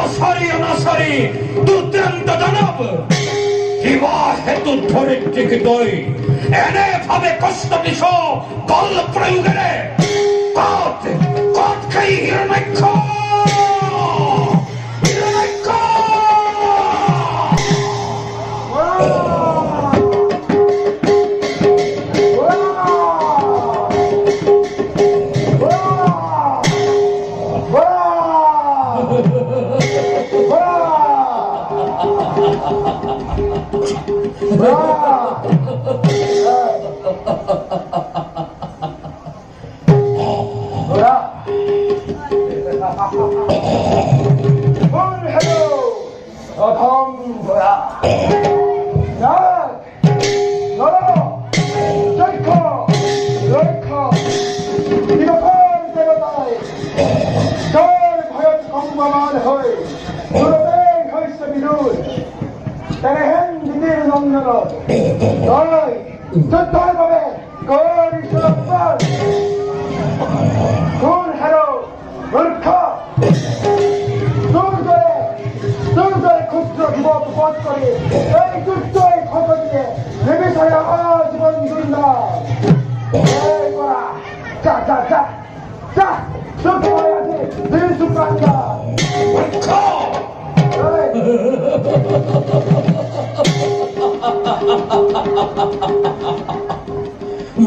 অনাসারি দুর্দান্ত দানব কিবা হেতু ধরিত্রিক দই এনে ভাবে কষ্ট দিছ বল প্রয়োগেরে কত কত খাই হিরণ্যাক্ষ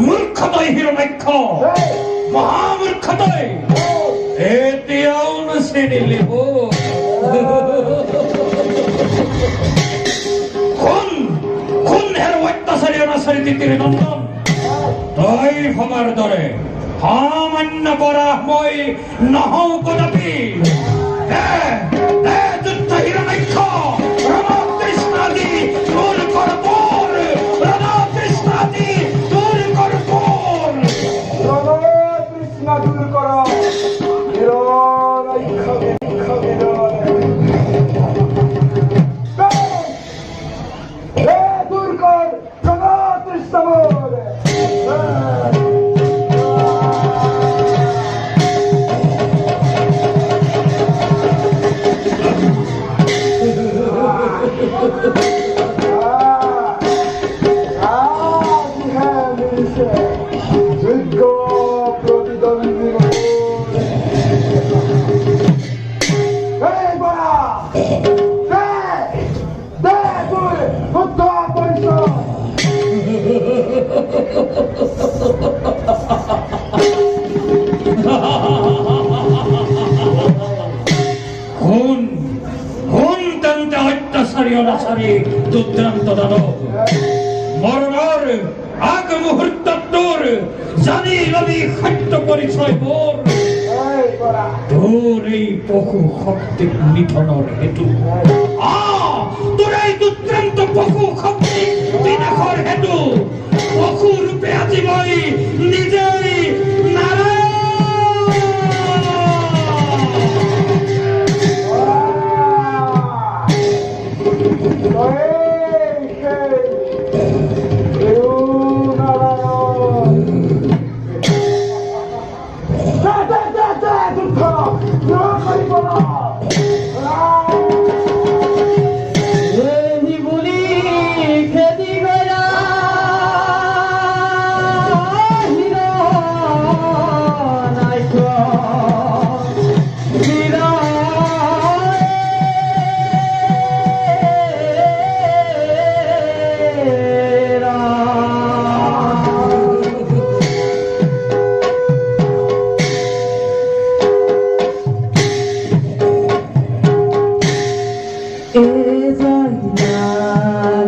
মূর্খতাই হিরণ্যাক্ষ মহামূর্খতাই এতিয়াও নচিনিলি কোন হের অত্যাচাৰী অনাচাৰী তিতিৰ নন্দন তই ভবাৰ দৰে সামান্য পৰা মই নহওঁ কদাপি যুদ্ধ হিৰণ্যাক্ষ কৃষ্ণাদি তোৰ কৰবৰ কৃষ্ণাদি তোৰ কৰবৰ কৃষ্ণ দূৰ কৰ দূৰ কৰ কৃষ্ণ দুৰ্দান্ত দানব মৰণৰ আগ মুহূৰ্তত তোৰ জানি লবি সত্য পৰিচয় মোৰ তোৰ এই পশু শক্তিক নিধনৰ হেতু তোৰ এই দুৰ্দান্ত পশু শক্তি বিনাশৰ হেতু পশু ৰূপে আজি মই নিজেই is a